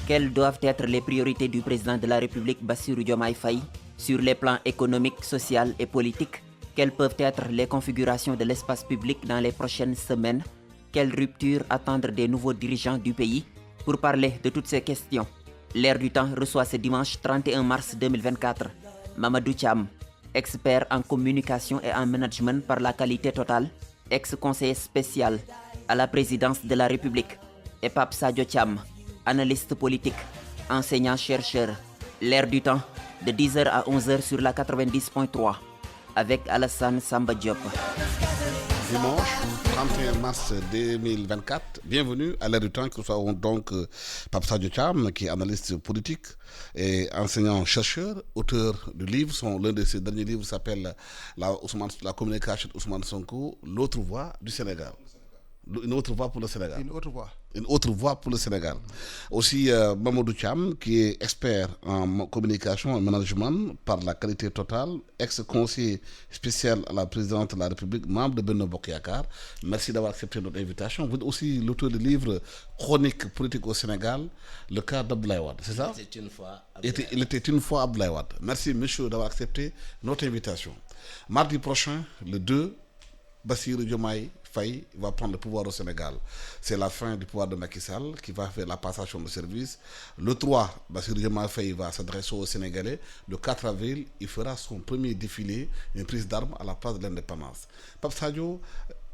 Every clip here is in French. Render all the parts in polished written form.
Quelles doivent être les priorités du président de la République Bassirou Diomaye Faye sur les plans économiques, social et politiques? Quelles peuvent être les configurations de l'espace public dans les prochaines semaines? Quelle rupture attendre des nouveaux dirigeants du pays? Pour parler de toutes ces questions, L'Air du Temps reçoit ce dimanche 31 mars 2024 Mamadou Thiam, expert en communication et en management par la qualité totale, ex-conseiller spécial à la présidence de la République, et Pape Sadio Thiam, analyste politique, enseignant-chercheur. L'Air du Temps, de 10h à 11h sur la 90.3, avec Alassane Samba Diop. Dimanche 31 mars 2024, bienvenue à l'Air du Temps, que nous avons donc Pape Sadio Thiam, qui est analyste politique et enseignant-chercheur, auteur du livre. L'un de ses derniers livres s'appelle La communication d'Ousmane Sonko, l'autre voix du Sénégal. Une autre voix pour le Sénégal. Une autre voix pour le Sénégal. Aussi Mamadou Thiam, qui est expert en communication et management par la qualité totale, ex-conseiller spécial à la présidente de la République, membre de Benno Bokk Yakaar. Merci d'avoir accepté notre invitation. Vous êtes aussi l'auteur du livre Chronique politique au Sénégal, le cas d'Abdoulaye Wade, c'est ça? Il était une fois Abdoulaye Wade. Merci, monsieur, d'avoir accepté notre invitation. Mardi prochain, le 2, Bassirou Diomaye Faye va prendre le pouvoir au Sénégal. C'est la fin du pouvoir de Macky Sall qui va faire la passation de service. Le 3, Bassirou Diomaye Faye va s'adresser aux Sénégalais. Le 4 avril, il fera son premier défilé, une prise d'armes à la place de l'indépendance. Pape Sadio,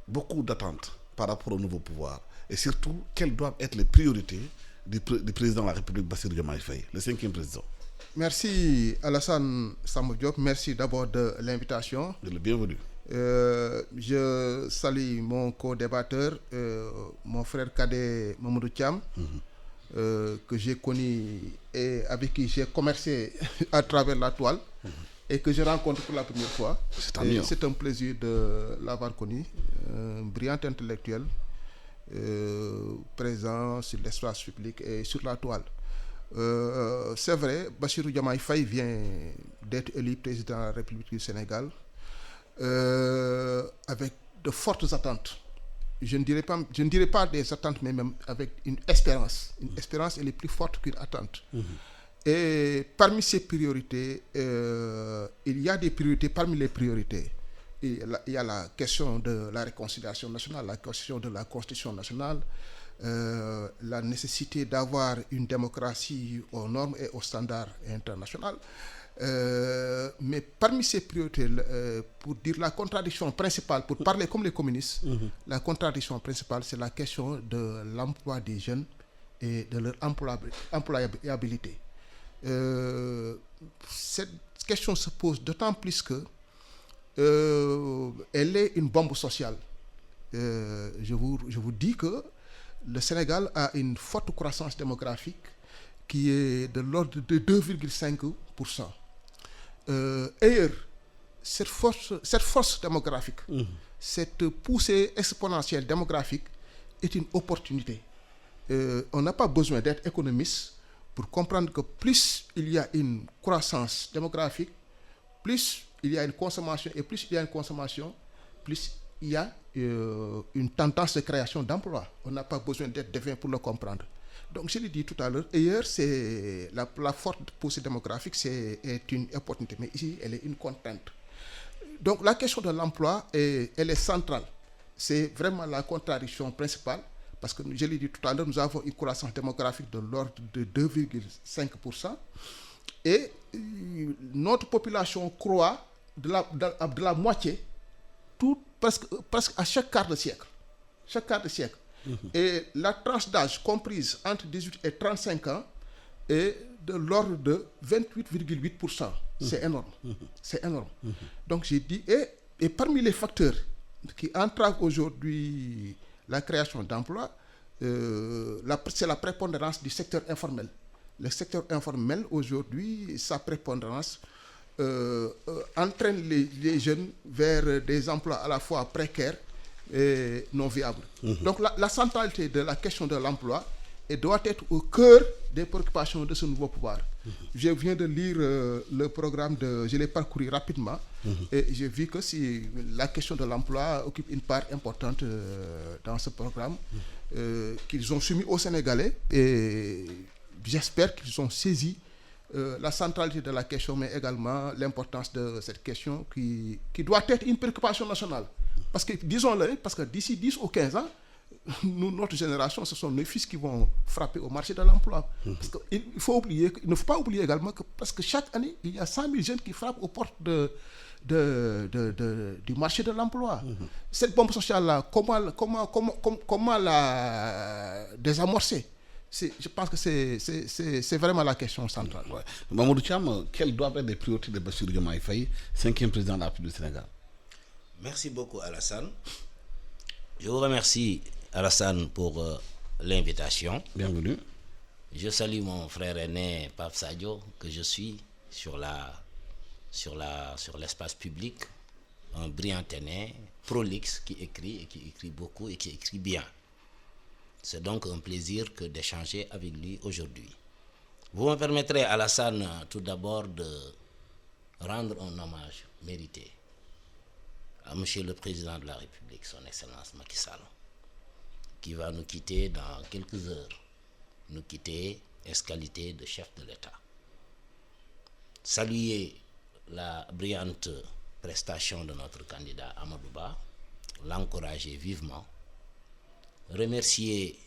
beaucoup d'attentes par rapport au nouveau pouvoir. Et surtout, quelles doivent être les priorités du président de la République, Bassirou Diomaye Faye, le 5e président? Merci Alassane Samba Diop. Merci d'abord de l'invitation. Le bienvenu. Je salue mon co-débatteur, mon frère cadet Mamadou Thiam, que j'ai connu et avec qui j'ai commercé à travers la toile et que je rencontre pour la première fois. C'est un plaisir de l'avoir connu, un brillant intellectuel présent sur l'espace public et sur la toile. C'est vrai, Bassirou Diomaye Faye vient d'être élu président de la République du Sénégal. Avec de fortes attentes. Je ne dirais pas des attentes, mais même avec une espérance. Une espérance, elle est plus forte qu'une attente. Et parmi ces priorités, il y a des priorités parmi les priorités. Il y a la question de la réconciliation nationale, la question de la constitution nationale, la nécessité d'avoir une démocratie aux normes et aux standards internationaux. Mais parmi ces priorités, pour dire la contradiction principale, pour parler comme les communistes, la contradiction principale, c'est la question de l'emploi des jeunes et de leur employabilité. Cette question se pose d'autant plus que elle est une bombe sociale. Je vous dis que le Sénégal a une forte croissance démographique qui est de l'ordre de 2,5%. Ailleurs, cette force démographique, cette poussée exponentielle démographique est une opportunité. On n'a pas besoin d'être économiste pour comprendre que plus il y a une croissance démographique, plus il y a une consommation, et plus il y a une consommation, plus il y a une tendance de création d'emplois. On n'a pas besoin d'être devin pour le comprendre. Donc, je l'ai dit tout à l'heure, ailleurs, c'est la forte poussée démographique est une opportunité, mais ici, elle est une contrainte. Donc, la question de l'emploi, elle est centrale. C'est vraiment la contradiction principale, parce que, je l'ai dit tout à l'heure, nous avons une croissance démographique de l'ordre de 2,5%, et notre population croît de la moitié, presque à chaque quart de siècle. Et la tranche d'âge comprise entre 18 et 35 ans est de l'ordre de 28,8%. C'est énorme. C'est énorme. Donc j'ai dit, et parmi les facteurs qui entravent aujourd'hui la création d'emplois, c'est la prépondérance du secteur informel. Le secteur informel aujourd'hui, sa prépondérance entraîne les jeunes vers des emplois à la fois précaires et non viable. Donc la centralité de la question de l'emploi doit être au cœur des préoccupations de ce nouveau pouvoir. Je viens de lire le programme je l'ai parcouru rapidement et j'ai vu que si la question de l'emploi occupe une part importante dans ce programme qu'ils ont soumis aux Sénégalais, et j'espère qu'ils ont saisi la centralité de la question, mais également l'importance de cette question qui doit être une préoccupation nationale. Parce que, disons-le, parce que d'ici 10 ou 15 ans, nous, notre génération, ce sont nos fils qui vont frapper au marché de l'emploi. Parce qu'il ne faut pas oublier également que parce que chaque année, il y a 100 000 jeunes qui frappent aux portes du marché de l'emploi. Cette bombe sociale-là, comment la désamorcer? Je pense que c'est vraiment la question centrale. Ouais. Mamadou Thiam, quelles doivent être les priorités de Bassirou Diomaye Faye, 5e président de la République du Sénégal? Merci beaucoup, Alassane. Je vous remercie, Alassane, pour l'invitation. Bienvenue. Je salue mon frère aîné, Pape Sadio, que je suis sur l'espace public, un brillant aîné, prolixe, qui écrit beaucoup et qui écrit bien. C'est donc un plaisir que d'échanger avec lui aujourd'hui. Vous me permettrez, Alassane, tout d'abord de rendre un hommage mérité à Monsieur le Président de la République, son Excellence Macky Sall, qui va nous quitter dans quelques heures, nous quitter en qualité de chef de l'État. Saluer la brillante prestation de notre candidat Amadou Ba, l'encourager vivement, remercier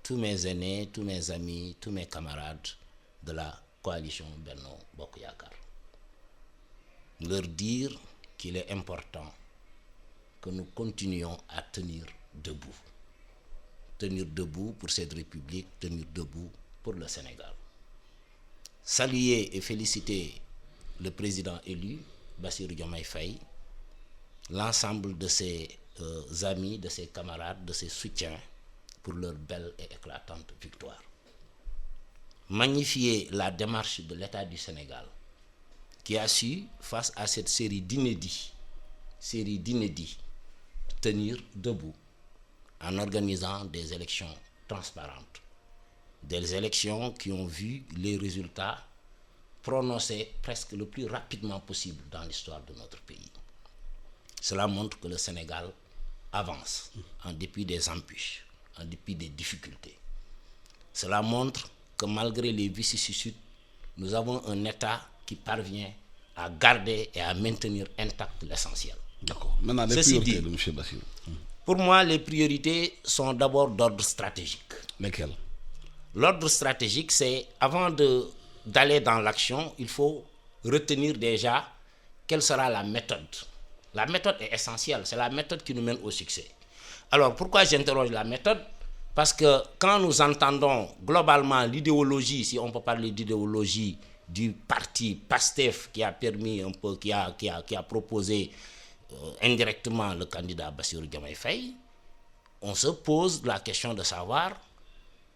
tous mes aînés, tous mes amis, tous mes camarades de la coalition Benno Bokk Yakaar. Leur dire qu'il est important que nous continuions à tenir debout. Tenir debout pour cette République, tenir debout pour le Sénégal. Saluer et féliciter le président élu, Bassirou Diomaye Faye, l'ensemble de ses amis, de ses camarades, de ses soutiens pour leur belle et éclatante victoire. Magnifier la démarche de l'État du Sénégal qui a su, face à cette série d'inédits, tenir debout en organisant des élections transparentes, des élections qui ont vu les résultats prononcés presque le plus rapidement possible dans l'histoire de notre pays. Cela montre que le Sénégal avance en dépit des embûches, en dépit des difficultés. Cela montre que malgré les vicissitudes, nous avons un État qui parvient à garder et à maintenir intact l'essentiel. D'accord. Maintenant, les priorités de M. Bassirou. Pour moi, les priorités sont d'abord d'ordre stratégique. Lesquelles? L'ordre stratégique, c'est avant d'aller dans l'action, il faut retenir déjà quelle sera la méthode. La méthode est essentielle, c'est la méthode qui nous mène au succès. Alors, pourquoi j'interroge la méthode? Parce que quand nous entendons globalement l'idéologie, si on peut parler d'idéologie du parti PASTEF qui a permis un peu, qui a proposé indirectement le candidat Bassirou Diomaye Faye, on se pose la question de savoir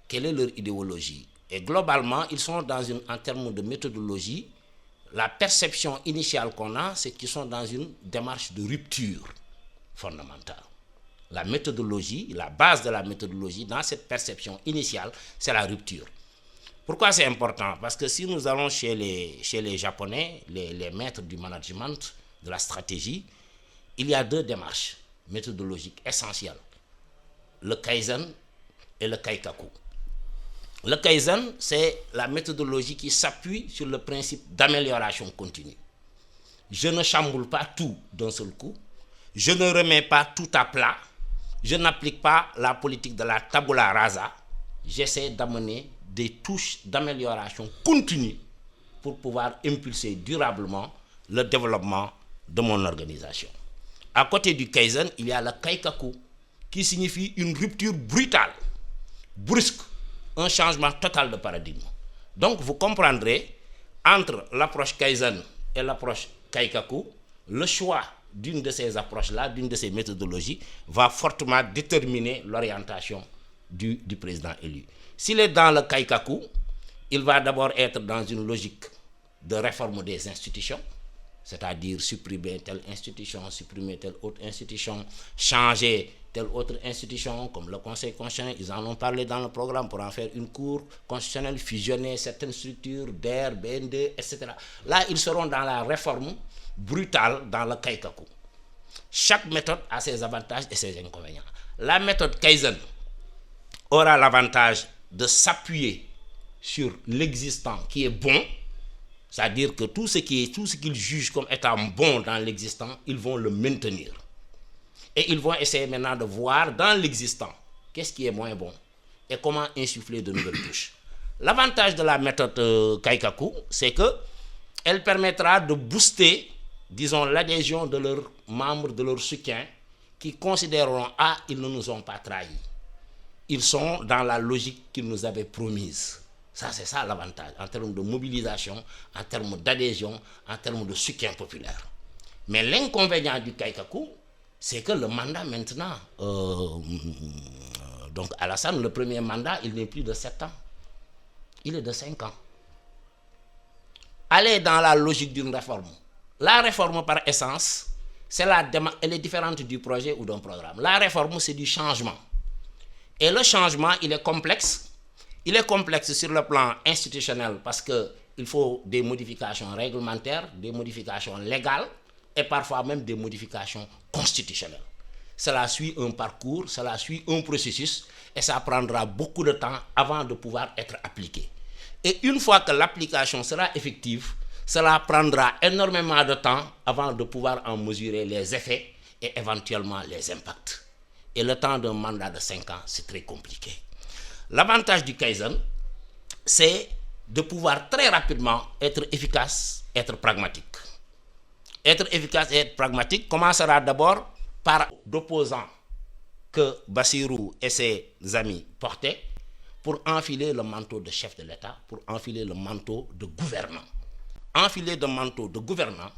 quelle est leur idéologie. Et globalement, ils sont en termes de méthodologie, la perception initiale qu'on a, c'est qu'ils sont dans une démarche de rupture fondamentale. La méthodologie, la base de la méthodologie, dans cette perception initiale, c'est la rupture. Pourquoi c'est important? Parce que si nous allons chez les Japonais, les maîtres du management, de la stratégie, il y a deux démarches méthodologiques essentielles. Le Kaizen et le Kaikaku. Le Kaizen, c'est la méthodologie qui s'appuie sur le principe d'amélioration continue. Je ne chamboule pas tout d'un seul coup. Je ne remets pas tout à plat. Je n'applique pas la politique de la tabula rasa. J'essaie d'amener des touches d'amélioration continue pour pouvoir impulser durablement le développement de mon organisation. À côté du Kaizen, il y a le Kaikaku, qui signifie une rupture brutale, brusque, un changement total de paradigme. Donc vous comprendrez, entre l'approche Kaizen et l'approche Kaikaku, le choix d'une de ces approches-là, d'une de ces méthodologies, va fortement déterminer l'orientation du président élu. S'il est dans le Kaikaku, il va d'abord être dans une logique de réforme des institutions, c'est-à-dire supprimer telle institution, supprimer telle autre institution, changer telle autre institution, comme le Conseil constitutionnel, ils en ont parlé dans le programme pour en faire une cour constitutionnelle, fusionner certaines structures, DER, BND, etc. Là, ils seront dans la réforme brutale dans le Kaikaku. Chaque méthode a ses avantages et ses inconvénients. La méthode Kaizen aura l'avantage de s'appuyer sur l'existant qui est bon, c'est-à-dire que tout ce qu'ils jugent comme étant bon dans l'existant, ils vont le maintenir. Et ils vont essayer maintenant de voir dans l'existant qu'est-ce qui est moins bon et comment insuffler de nouvelles touches. L'avantage de la méthode Kaikaku, c'est que elle permettra de booster, disons, l'adhésion de leurs membres, de leurs soutiens, qui considéreront, ah, ils ne nous ont pas trahis. Ils sont dans la logique qu'ils nous avaient promise. Ça, c'est ça l'avantage, en termes de mobilisation, en termes d'adhésion, en termes de soutien populaire. Mais l'inconvénient du Kaikaku, c'est que le mandat maintenant, donc Alassane, le premier mandat, il n'est plus de 7 ans. Il est de 5 ans. Aller dans la logique d'une réforme. La réforme par essence, elle est différente du projet ou d'un programme. La réforme, c'est du changement. Et le changement, il est complexe. Il est complexe sur le plan institutionnel parce qu'il faut des modifications réglementaires, des modifications légales et parfois même des modifications constitutionnelles. Cela suit un parcours, cela suit un processus et ça prendra beaucoup de temps avant de pouvoir être appliqué. Et une fois que l'application sera effective, cela prendra énormément de temps avant de pouvoir en mesurer les effets et éventuellement les impacts. Et le temps d'un mandat de 5 ans, c'est très compliqué. L'avantage du Kaizen, c'est de pouvoir très rapidement être efficace, être pragmatique. Être efficace et être pragmatique commencera d'abord par d'opposants que Bassirou et ses amis portaient pour enfiler le manteau de chef de l'État, pour enfiler le manteau de gouvernant. Enfiler le manteau de gouvernant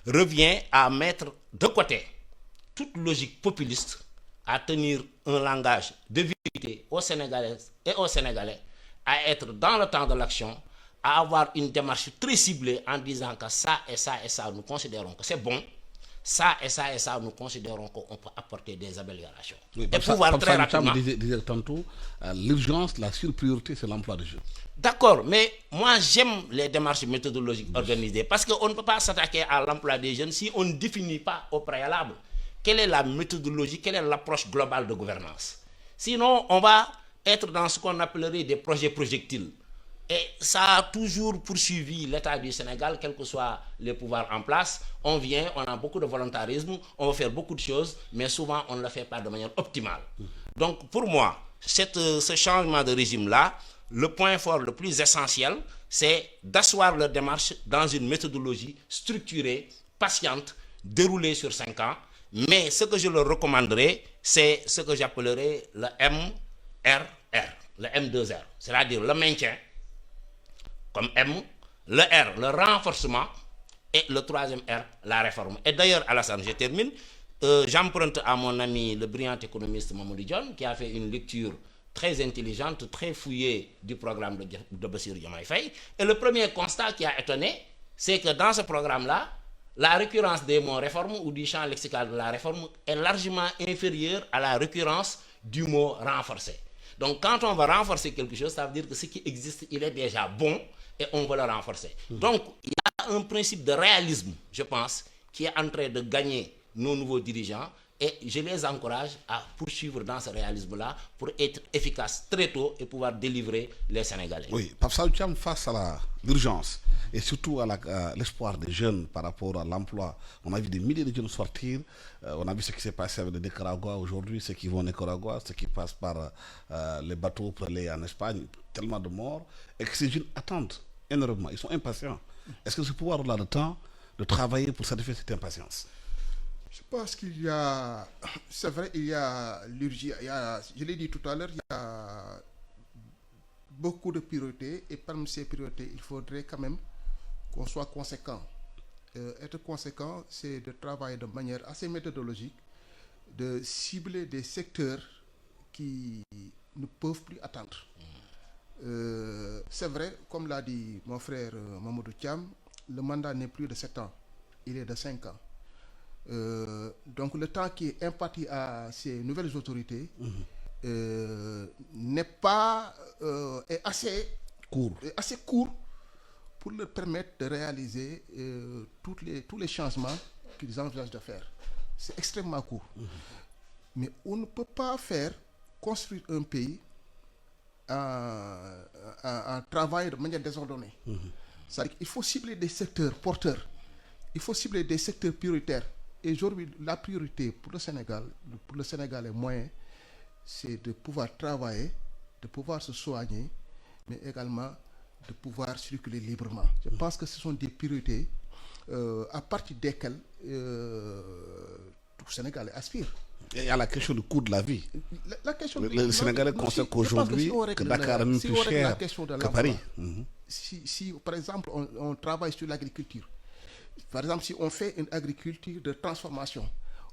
revient à mettre de côté toute logique populiste, à tenir un langage de vérité aux Sénégalaises et aux Sénégalais, à être dans le temps de l'action, à avoir une démarche très ciblée en disant que ça et ça et ça, nous considérons que c'est bon, ça et ça et ça, nous considérons qu'on peut apporter des améliorations. Oui, et pouvoir très rapidement... disait tantôt, l'urgence, la surpriorité, c'est l'emploi des jeunes. D'accord, mais moi j'aime les démarches méthodologiques organisées parce qu'on ne peut pas s'attaquer à l'emploi des jeunes si on ne définit pas au préalable quelle est la méthodologie, quelle est l'approche globale de gouvernance. Sinon, on va être dans ce qu'on appellerait des projets projectiles. Et ça a toujours poursuivi l'État du Sénégal, quels que soient les pouvoirs en place. On vient, on a beaucoup de volontarisme, on va faire beaucoup de choses, mais souvent on ne le fait pas de manière optimale. Donc pour moi, ce changement de régime-là, le point fort le plus essentiel, c'est d'asseoir leur démarche dans une méthodologie structurée, patiente, déroulée sur 5 ans. Mais ce que je leur recommanderais, c'est ce que j'appellerais le MRR, le M2R, c'est-à-dire le maintien, comme M, le R, le renforcement, et le troisième R, la réforme. Et d'ailleurs, Alassane, je termine, j'emprunte à mon ami, le brillant économiste Mamadou Dione, qui a fait une lecture très intelligente, très fouillée du programme de Bassirou Diomaye Faye. Et le premier constat qui a étonné, c'est que dans ce programme-là, la récurrence des mots réforme ou du champ lexical de la réforme est largement inférieure à la récurrence du mot renforcer. Donc quand on va renforcer quelque chose, ça veut dire que ce qui existe, il est déjà bon et on va le renforcer. Donc il y a un principe de réalisme, je pense, qui est en train de gagner nos nouveaux dirigeants et je les encourage à poursuivre dans ce réalisme-là pour être efficaces très tôt et pouvoir délivrer les Sénégalais. Oui, Pape Sadou Thiam, face à l'urgence et surtout à l'espoir des jeunes par rapport à l'emploi, on a vu des milliers de jeunes sortir, on a vu ce qui s'est passé avec le Nicaragua aujourd'hui, ceux qui vont au Nicaragua, ceux qui passent par les bateaux pour aller en Espagne, tellement de morts, et que ces jeunes attendent énormément, ils sont impatients. Est-ce que ce pouvoir a le temps de travailler pour satisfaire cette impatience? Je pense qu'il y a, c'est vrai, il y a l'urgence, je l'ai dit tout à l'heure, il y a beaucoup de priorités et parmi ces priorités, il faudrait quand même qu'on soit conséquent. Être conséquent, c'est de travailler de manière assez méthodologique, de cibler des secteurs qui ne peuvent plus attendre. C'est vrai, comme l'a dit mon frère Mamadou Thiam, le mandat n'est plus de 7 ans, il est de 5 ans. Donc le temps qui est imparti à ces nouvelles autorités n'est pas est assez court pour leur permettre de réaliser tous les changements qu'ils envisagent de faire. C'est extrêmement court. Mais on ne peut pas construire un pays en travaillant de manière désordonnée. C'est-à-dire qu'il faut cibler des secteurs porteurs, il faut cibler des secteurs prioritaires. Et aujourd'hui, la priorité pour le Sénégalais moyen, c'est de pouvoir travailler, de pouvoir se soigner, mais également de pouvoir circuler librement. Je pense que ce sont des priorités à partir desquelles tout Sénégalais aspire. Et il y a la question du coût de la vie. La question le Sénégalais constate qu'aujourd'hui, que Dakar est même plus cher que Paris. Si, par exemple, on travaille sur l'agriculture, par exemple, si on fait une agriculture de transformation,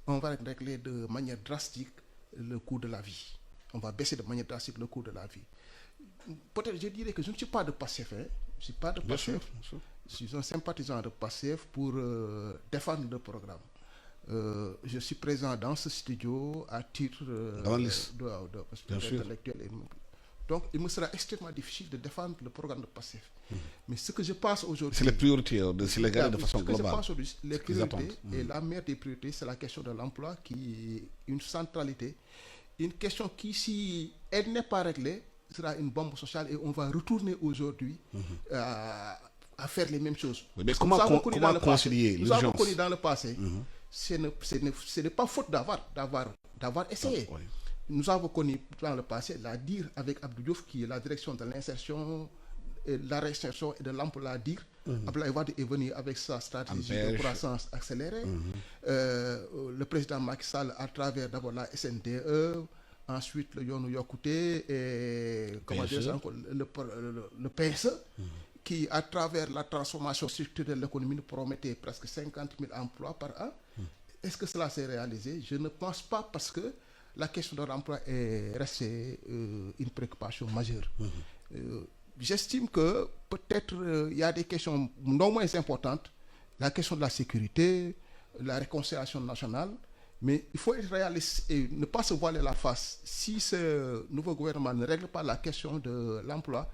on va régler de manière drastique le coût de la vie. On va baisser de manière drastique le coût de la vie. Peut-être je dirais que je ne suis pas de Pastef, je ne suis pas de Pastef. Je suis un sympathisant de Pastef pour défendre le programme. Je suis présent dans ce studio à titre d'intellectuel. Donc, il me sera extrêmement difficile de défendre le programme de Pastef. Mais ce que je pense aujourd'hui... C'est les priorités de Sénégal de façon globale. Ce que je pense aujourd'hui, les priorités, et la meilleure des priorités, c'est la question de l'emploi, qui est une centralité. Une question qui, si elle n'est pas réglée, sera une bombe sociale et on va retourner aujourd'hui à faire les mêmes choses. Mais comment concilier l'urgence? Nous avons connu dans le passé, ce n'est pas faute d'avoir essayé. Oui. Nous avons connu dans le passé la DIR avec Abdou Diouf, qui est la direction de l'insertion, la réinsertion et de l'emploi, la DIR. Abdoulaye Wade est venu avec sa stratégie de croissance accélérée. Le président Macky Sall, à travers d'abord la SNDE, ensuite le Yonou Yokouté et le PSE, qui, à travers la transformation structurelle de l'économie, nous promettait presque 50 000 emplois par an. Est-ce que cela s'est réalisé? Je ne pense pas, parce que la question de l'emploi est restée une préoccupation majeure. J'estime que peut-être il y a des questions non moins importantes, la question de la sécurité, la réconciliation nationale, mais il faut être réaliste et ne pas se voiler la face. Si ce nouveau gouvernement ne règle pas la question de l'emploi,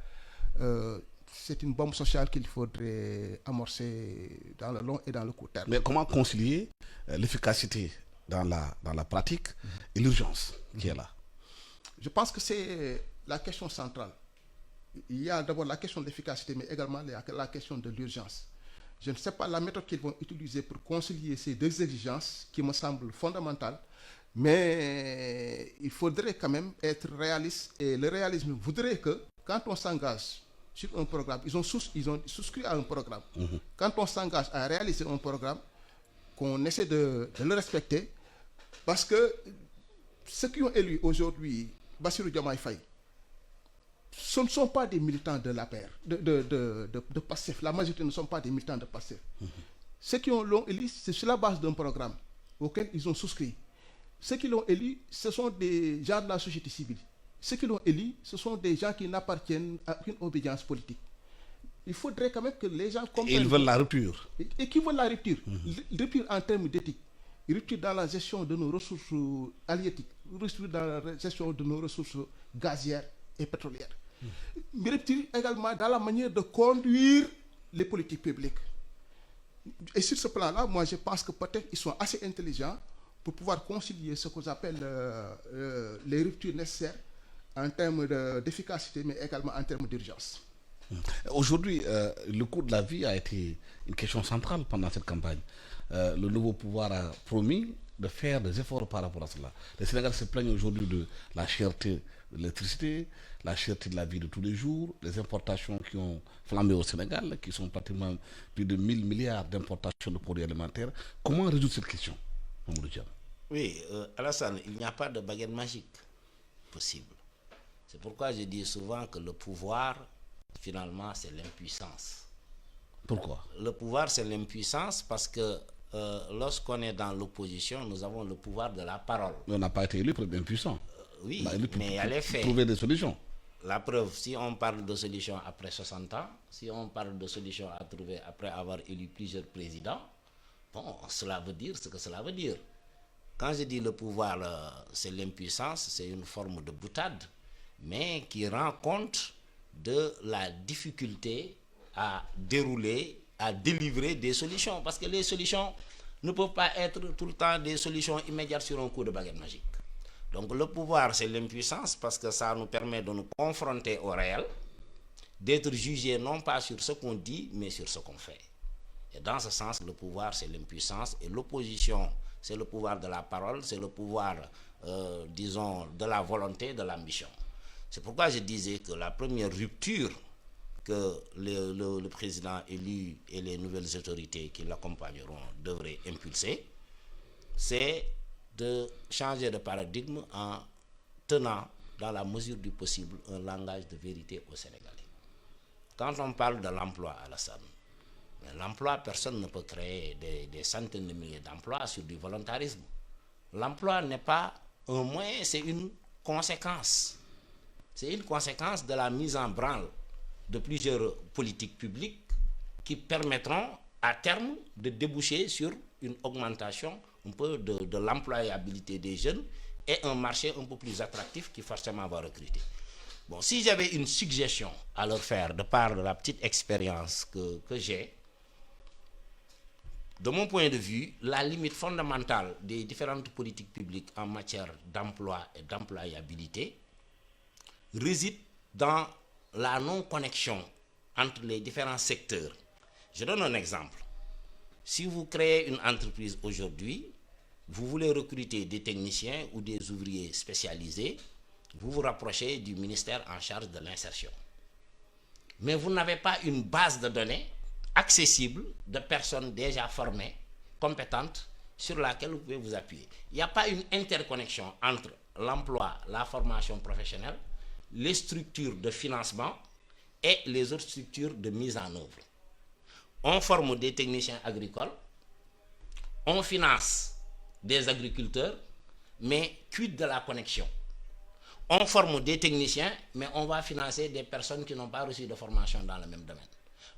c'est une bombe sociale qu'il faudrait amorcer dans le long et dans le court terme. Mais comment concilier l'efficacité dans la pratique et l'urgence qui est là? Je pense que c'est la question centrale. Il y a d'abord la question de l'efficacité, mais également la question de l'urgence. Je ne sais pas la méthode qu'ils vont utiliser pour concilier ces deux exigences qui me semblent fondamentales, mais il faudrait quand même être réaliste, et le réalisme voudrait que quand on s'engage sur un programme, ils ont souscrit à un programme. Quand on s'engage à réaliser un programme, qu'on essaie de le respecter, parce que ceux qui ont élu aujourd'hui Bassirou Diomaye Faye, ce ne sont pas des militants de l'APR, de Pastef. La majorité ne sont pas des militants de Pastef. Ceux qui l'ont élu, c'est sur la base d'un programme auquel ils ont souscrit. Ceux qui l'ont élu, ce sont des gens de la société civile. Ceux qui l'ont élu, ce sont des gens qui n'appartiennent à aucune obédience politique. Il faudrait quand même que les gens comprennent... Et ils veulent la rupture. Et qui veulent la rupture. Rupture en termes d'éthique. Rupture dans la gestion de nos ressources halieutiques. Rupture dans la gestion de nos ressources gazières et pétrolières. Mais rupture également dans la manière de conduire les politiques publiques. Et sur ce plan-là, moi je pense que peut-être ils sont assez intelligents pour pouvoir concilier ce qu'on appelle les ruptures nécessaires en termes d'efficacité, mais également en termes d'urgence. Aujourd'hui, le coût de la vie a été une question centrale pendant cette campagne. Le nouveau pouvoir a promis de faire des efforts par rapport à cela. Les Sénégalais se plaignent aujourd'hui de la cherté de l'électricité, la cherté de la vie de tous les jours, les importations qui ont flambé au Sénégal, qui sont pratiquement plus de 1000 milliards d'importations de produits alimentaires. Comment résoudre cette question, Mamadou Thiam? Oui, Alassane, il n'y a pas de baguette magique possible. C'est pourquoi je dis souvent que le pouvoir, finalement, c'est l'impuissance. Pourquoi? Le pouvoir, c'est l'impuissance parce que lorsqu'on est dans l'opposition, nous avons le pouvoir de la parole. Mais on n'a pas été élu pour être impuissant. Oui, mais il y a les faits. Trouver des solutions. La preuve, si on parle de solutions après 60 ans, si on parle de solutions à trouver après avoir élu plusieurs présidents, bon, cela veut dire ce que cela veut dire. Quand je dis le pouvoir, c'est l'impuissance, c'est une forme de boutade, mais qui rend compte de la difficulté à dérouler, à délivrer des solutions. Parce que les solutions ne peuvent pas être tout le temps des solutions immédiates sur un coup de baguette magique. Donc le pouvoir, c'est l'impuissance parce que ça nous permet de nous confronter au réel, d'être jugés non pas sur ce qu'on dit, mais sur ce qu'on fait. Et dans ce sens, le pouvoir, c'est l'impuissance et l'opposition, c'est le pouvoir de la parole, c'est le pouvoir, disons, de la volonté, de l'ambition. C'est pourquoi je disais que la première rupture que le président élu et les nouvelles autorités qui l'accompagneront devraient impulser, c'est de changer de paradigme en tenant, dans la mesure du possible, un langage de vérité aux Sénégalais. Quand on parle de l'emploi, Alassane, l'emploi, personne ne peut créer des centaines de milliers d'emplois sur du volontarisme. L'emploi n'est pas un moyen, c'est une conséquence. C'est une conséquence de la mise en branle de plusieurs politiques publiques qui permettront à terme de déboucher sur une augmentation un peu de l'employabilité des jeunes et un marché un peu plus attractif qui forcément va recruter. Bon, si j'avais une suggestion à leur faire de part de la petite expérience que j'ai, de mon point de vue, la limite fondamentale des différentes politiques publiques en matière d'emploi et d'employabilité réside dans la non-connexion entre les différents secteurs. Je donne un exemple. Si vous créez une entreprise aujourd'hui, vous voulez recruter des techniciens ou des ouvriers spécialisés, vous vous rapprochez du ministère en charge de l'insertion. Mais vous n'avez pas une base de données accessible de personnes déjà formées, compétentes, sur laquelle vous pouvez vous appuyer. Il n'y a pas une interconnexion entre l'emploi, la formation professionnelle, les structures de financement et les autres structures de mise en œuvre. On forme des techniciens agricoles, on finance des agriculteurs, mais quid de la connexion? On forme des techniciens, mais on va financer des personnes qui n'ont pas reçu de formation dans le même domaine.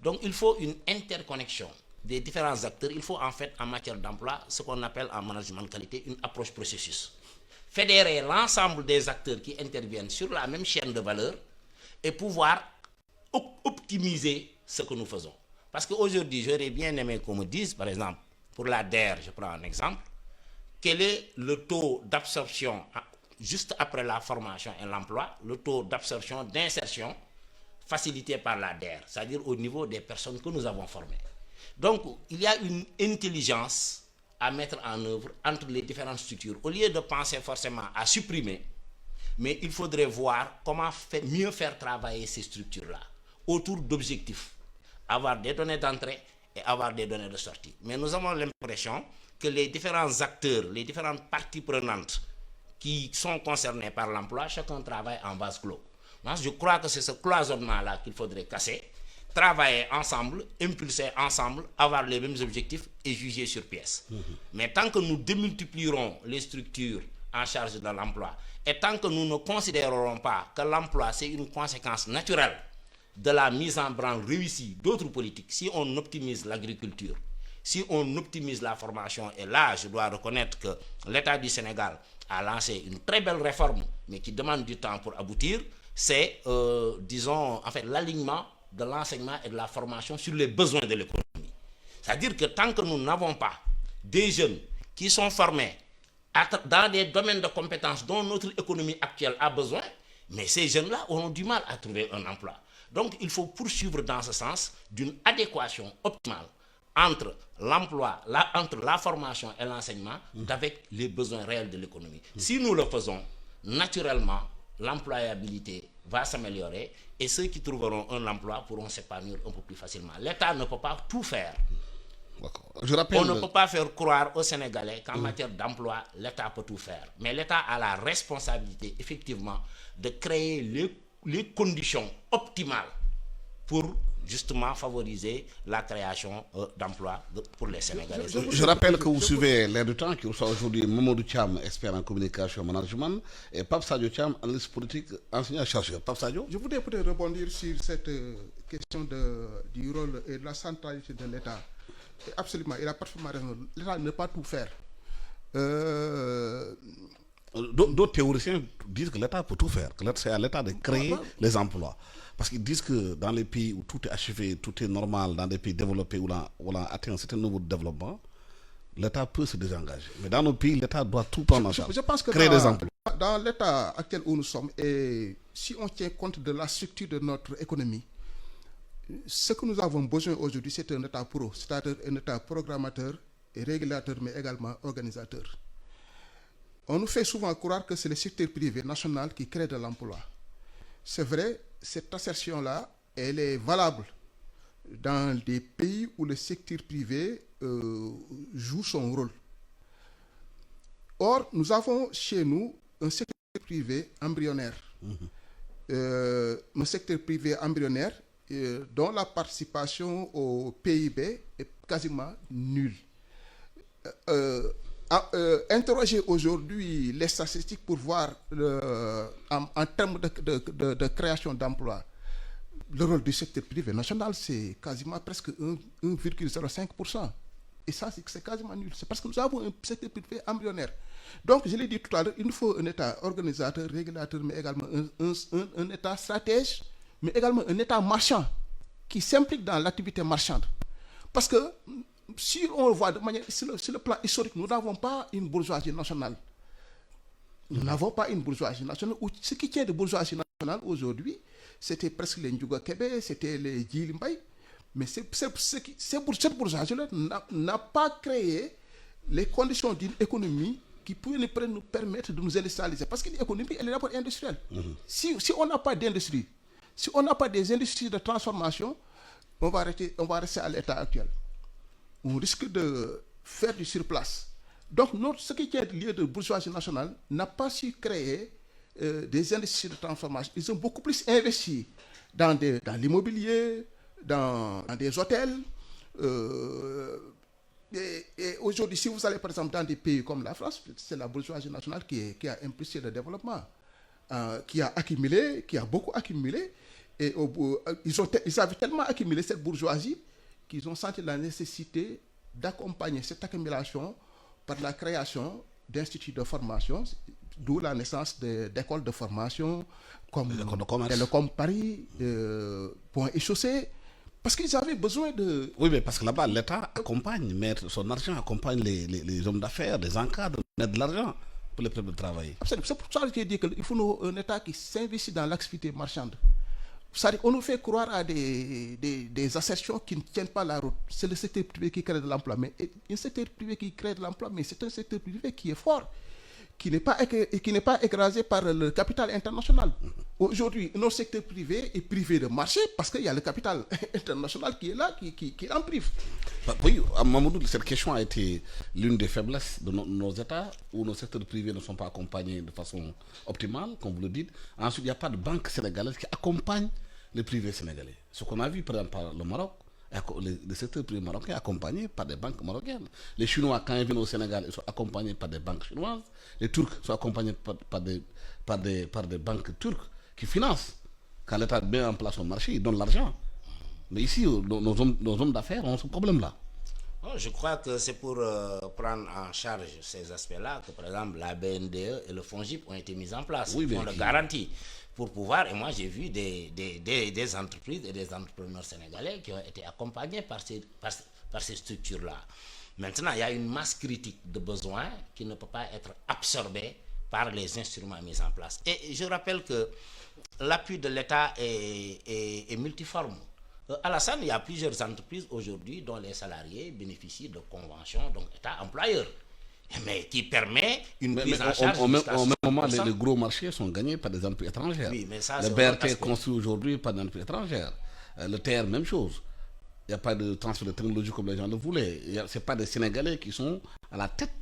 Donc il faut une interconnexion des différents acteurs. Il faut en fait en matière d'emploi ce qu'on appelle en management de qualité une approche processus. Fédérer l'ensemble des acteurs qui interviennent sur la même chaîne de valeur et pouvoir optimiser ce que nous faisons. Parce qu'aujourd'hui, j'aurais bien aimé qu'on me dise, par exemple, pour la DER, je prends un exemple, quel est le taux d'absorption juste après la formation et l'emploi, le taux d'absorption, d'insertion facilité par la DER, c'est-à-dire au niveau des personnes que nous avons formées. Donc, il y a une intelligence à mettre en œuvre entre les différentes structures. Au lieu de penser forcément à supprimer, mais il faudrait voir comment mieux faire travailler ces structures-là autour d'objectifs. Avoir des données d'entrée et avoir des données de sortie. Mais nous avons l'impression que les différents acteurs, les différentes parties prenantes qui sont concernés par l'emploi, chacun travaille en vase clos. Moi, je crois que c'est ce cloisonnement-là qu'il faudrait casser, travailler ensemble, impulser ensemble, avoir les mêmes objectifs et juger sur pièce. Mais tant que nous démultiplierons les structures en charge de l'emploi et tant que nous ne considérerons pas que l'emploi c'est une conséquence naturelle de la mise en branle réussie d'autres politiques, si on optimise l'agriculture, si on optimise la formation, et là je dois reconnaître que l'État du Sénégal a lancé une très belle réforme, mais qui demande du temps pour aboutir, c'est, disons, en fait, l'alignement de l'enseignement et de la formation sur les besoins de l'économie. C'est-à-dire que tant que nous n'avons pas des jeunes qui sont formés dans des domaines de compétences dont notre économie actuelle a besoin, mais ces jeunes-là auront du mal à trouver un emploi. Donc, il faut poursuivre dans ce sens d'une adéquation optimale entre l'emploi, entre la formation et l'enseignement avec les besoins réels de l'économie. Si nous le faisons, naturellement, l'employabilité va s'améliorer et ceux qui trouveront un emploi pourront s'épanouir un peu plus facilement. L'État ne peut pas tout faire. On ne peut pas faire croire aux Sénégalais qu'en matière d'emploi, l'État peut tout faire. Mais l'État a la responsabilité, effectivement, de créer les conditions optimales pour justement favoriser la création d'emplois pour les Sénégalais. Je rappelle que vous suivez L'Air du Temps, qui reçoit aujourd'hui Mamadou Thiam, expert en communication et management, et Pape Sadio Thiam, analyste politique, enseignant-chercheur. Pape Sadio. Je voudrais peut-être rebondir sur cette question du rôle et de la centralité de l'État. Absolument, il a parfaitement raison. L'État ne peut pas tout faire. D'autres théoriciens disent que l'État peut tout faire, que c'est à l'État de créer les emplois. Parce qu'ils disent que dans les pays où tout est achevé, tout est normal, dans des pays développés où on a atteint un certain niveau de développement, l'État peut se désengager. Mais dans nos pays, l'État doit tout prendre en charge. Je pense que créer des emplois. Dans l'état actuel où nous sommes, et si on tient compte de la structure de notre économie, ce que nous avons besoin aujourd'hui, c'est un État pro, c'est-à-dire un État programmateur et régulateur, mais également organisateur. On nous fait souvent croire que c'est le secteur privé national qui crée de l'emploi. C'est vrai, cette assertion-là, elle est valable dans des pays où le secteur privé joue son rôle. Or, nous avons chez nous un secteur privé embryonnaire. Un secteur privé embryonnaire dont la participation au PIB est quasiment nulle. Interroger aujourd'hui les statistiques pour voir en termes de création d'emplois, le rôle du secteur privé national, c'est quasiment presque 1,05%. Et ça, c'est quasiment nul. C'est parce que nous avons un secteur privé embryonnaire. Donc, je l'ai dit tout à l'heure, il nous faut un État organisateur, régulateur, mais également un État stratège, mais également un État marchand qui s'implique dans l'activité marchande. Parce que si on le voit de manière, sur le plan historique, nous n'avons pas une bourgeoisie nationale. Nous n'avons pas une bourgeoisie nationale. Ce qui tient de bourgeoisie nationale aujourd'hui, c'était presque les Ndiouga Kébé, c'était les Djili Mbaye. Mais cette bourgeoisie-là n'a pas créé les conditions d'une économie qui pouvaient nous permettre de nous industrialiser. Parce que l'économie, elle est d'abord industrielle. Si on n'a pas d'industrie, si on n'a pas des industries de transformation, on va rester à l'état actuel. On risque de faire du surplace. Donc, ce qui est lié de bourgeoisie nationale n'a pas su créer des industries de transformation. Ils ont beaucoup plus investi dans l'immobilier, dans des hôtels. Et aujourd'hui, si vous allez par exemple dans des pays comme la France, c'est la bourgeoisie nationale qui a impulsé le développement, qui a beaucoup accumulé. Et ils avaient tellement accumulé cette bourgeoisie qu'ils ont senti la nécessité d'accompagner cette accumulation par la création d'instituts de formation, d'où la naissance d'écoles de formation comme Télécom Paris, Point et Chaussée, parce qu'ils avaient besoin de... Oui, mais parce que là-bas, l'État accompagne, met son argent, accompagne les hommes d'affaires, les encadres, met de l'argent pour les permettre de travailler. C'est pour ça que j'ai dit qu'il faut un État qui s'investit dans l'activité marchande. On nous fait croire à des assertions qui ne tiennent pas la route. C'est le secteur privé qui crée de l'emploi. Mais un secteur privé qui crée de l'emploi, mais c'est un secteur privé qui est fort, qui n'est pas écrasé par le capital international. Aujourd'hui, notre secteur privé est privé de marché parce qu'il y a le capital international qui est là, qui en prive. Oui, à Mamadou, cette question a été l'une des faiblesses de nos États, où nos secteurs privés ne sont pas accompagnés de façon optimale, comme vous le dites. Ensuite, il n'y a pas de banque sénégalaise qui accompagne les privés sénégalais. Ce qu'on a vu, par exemple, par le Maroc, le secteur privé marocain est accompagné par des banques marocaines. Les Chinois, quand ils viennent au Sénégal, ils sont accompagnés par des banques chinoises. Les Turcs sont accompagnés par des banques turques qui financent. Quand l'État met en place son marché, ils donnent l'argent. Mais ici, nos hommes d'affaires ont ce problème-là. Je crois que c'est pour prendre en charge ces aspects-là que, par exemple, la BNDE et le FONGIP ont été mis en place. Oui, ils font le garantie pour pouvoir, et moi j'ai vu des entreprises et des entrepreneurs sénégalais qui ont été accompagnés par ces structures-là. Maintenant, il y a une masse critique de besoins qui ne peut pas être absorbée par les instruments mis en place. Et je rappelle que l'appui de l'État est multiforme. Alassane, il y a plusieurs entreprises aujourd'hui dont les salariés bénéficient de conventions, donc État-employeur, mais qui permet une prise en charge. Au même moment, les gros marchés sont gagnés par des entreprises étrangères. Oui, mais ça, le BRT est construit aujourd'hui par des entreprises étrangères. Le TER, même chose. Il n'y a pas de transfert de technologie comme les gens le voulaient. Ce n'est pas des Sénégalais qui sont à la tête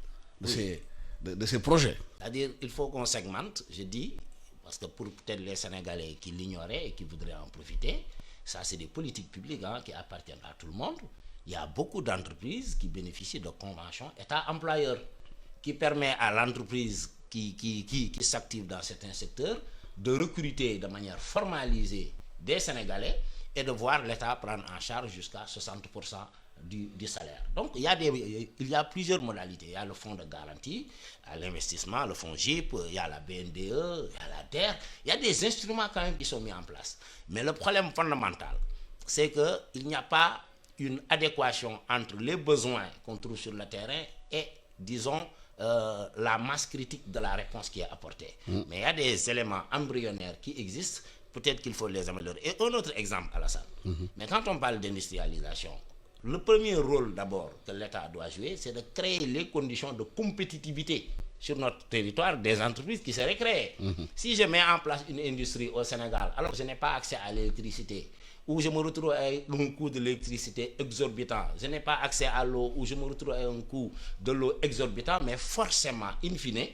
de ces projets. C'est-à-dire qu'il faut qu'on segmente, je dis, parce que pour peut-être les Sénégalais qui l'ignoraient et qui voudraient en profiter, ça c'est des politiques publiques qui appartiennent à tout le monde. Il y a beaucoup d'entreprises qui bénéficient de conventions État-employeur, qui permet à l'entreprise qui s'active dans certains secteurs de recruter de manière formalisée des Sénégalais et de voir l'État prendre en charge jusqu'à 60% du salaire. Donc il y a plusieurs modalités. Il y a le fonds de garantie, il y a l'investissement, le fonds GIP, il y a la BNDE, il y a la DER. Il y a des instruments quand même qui sont mis en place. Mais le problème fondamental, c'est qu'il n'y a pas une adéquation entre les besoins qu'on trouve sur le terrain et, disons, la masse critique de la réponse qui est apportée. Mais il y a des éléments embryonnaires qui existent, peut-être qu'il faut les améliorer. Et un autre exemple, Alassane. Mais quand on parle d'industrialisation, le premier rôle d'abord que l'État doit jouer, c'est de créer les conditions de compétitivité sur notre territoire des entreprises qui seraient créées. Si je mets en place une industrie au Sénégal, alors je n'ai pas accès à l'électricité, ou je me retrouve avec un coût de l'électricité exorbitant, je n'ai pas accès à l'eau, ou je me retrouve avec un coût de l'eau exorbitant, mais forcément, in fine,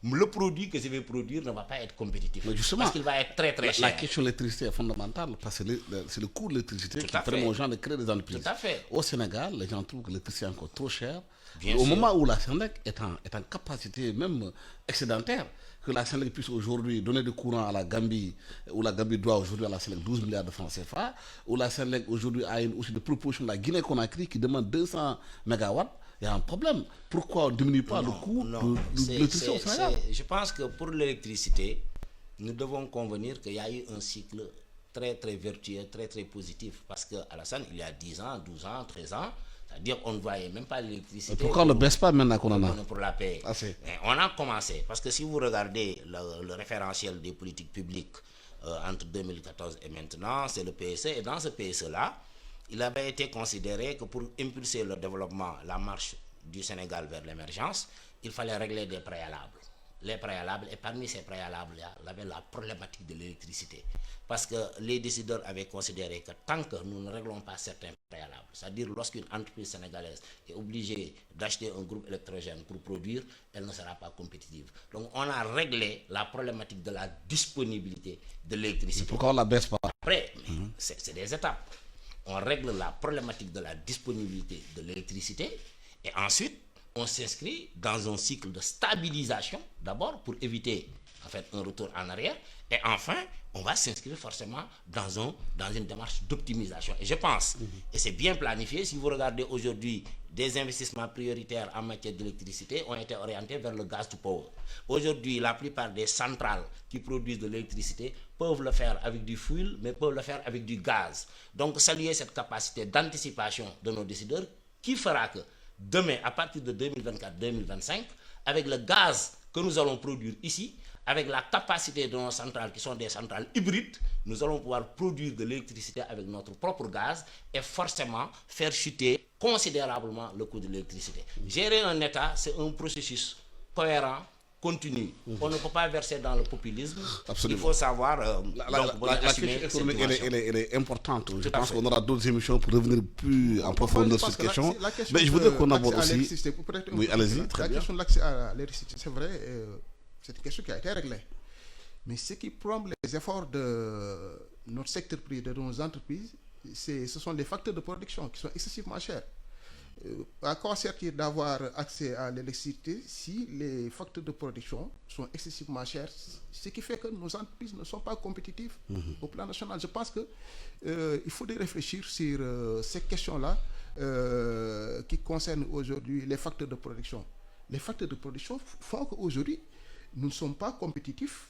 le produit que je vais produire ne va pas être compétitif. Mais justement, parce qu'il va être très très cher. La question de l'électricité est fondamentale parce que c'est le coût de l'électricité qui permet aux gens de créer des entreprises. Tout à fait. Au Sénégal, les gens trouvent que l'électricité est encore trop chère. Bien Au sûr. moment où la Sénélec est en capacité même excédentaire, que la Sénélec puisse aujourd'hui donner du courant à la Gambie, où la Gambie doit aujourd'hui à la Sénélec 12 milliards de francs CFA, où la Sénélec aujourd'hui a aussi des propositions de la Guinée-Conakry qui demande 200 mégawatts, il y a un problème. Pourquoi on ne diminue pas le coût de l'électricité au Sénégal? Je pense que pour l'électricité, nous devons convenir qu'il y a eu un cycle très très vertueux, très très positif. Parce que Alassane, il y a 10 ans, 12 ans, 13 ans, c'est-à-dire on ne voyait même pas l'électricité. Pourquoi on ne baisse pas maintenant qu'on en a? Pour la paix. On a commencé. Parce que si vous regardez le référentiel des politiques publiques entre 2014 et maintenant, c'est le PSE. Et dans ce PSE-là, il avait été considéré que pour impulser le développement, la marche du Sénégal vers l'émergence, il fallait régler des préalables. Les préalables, et parmi ces préalables-là, il y avait la problématique de l'électricité. Parce que les décideurs avaient considéré que tant que nous ne réglons pas certains préalables, c'est-à-dire lorsqu'une entreprise sénégalaise est obligée d'acheter un groupe électrogène pour produire, elle ne sera pas compétitive. Donc on a réglé la problématique de la disponibilité de l'électricité. Pourquoi on ne la baisse pas? Après, c'est des étapes. On règle la problématique de la disponibilité de l'électricité et ensuite on s'inscrit dans un cycle de stabilisation d'abord pour éviter en fait un retour en arrière et enfin on va s'inscrire forcément dans une démarche d'optimisation. Et je pense, et c'est bien planifié, si vous regardez aujourd'hui des investissements prioritaires en matière d'électricité ont été orientés vers le gaz to power. Aujourd'hui, la plupart des centrales qui produisent de l'électricité peuvent le faire avec du fuel, mais peuvent le faire avec du gaz. Donc, saluer cette capacité d'anticipation de nos décideurs qui fera que demain, à partir de 2024-2025, avec le gaz que nous allons produire ici, avec la capacité de nos centrales qui sont des centrales hybrides, nous allons pouvoir produire de l'électricité avec notre propre gaz et forcément faire chuter considérablement le coût de l'électricité. Gérer un État, c'est un processus cohérent, continu. On ne peut pas verser dans le populisme. Absolument. Il faut savoir... la question économique, elle est importante. Je pense qu'on aura d'autres émissions pour revenir plus en profondeur sur cette question. Mais je voudrais qu'on aborde aussi... Oui, allez-y, très bien. La question de l'accès à l'électricité, c'est vrai, c'est une question qui a été réglée. Mais ce qui plombe les efforts de notre secteur privé, de nos entreprises, ce sont les facteurs de production qui sont excessivement chers. À quoi sert-il d'avoir accès à l'électricité si les facteurs de production sont excessivement chers, ce qui fait que nos entreprises ne sont pas compétitives au plan national. Je pense qu'il faudrait réfléchir sur ces questions-là qui concernent aujourd'hui les facteurs de production. Les facteurs de production font qu'aujourd'hui, nous ne sommes pas compétitifs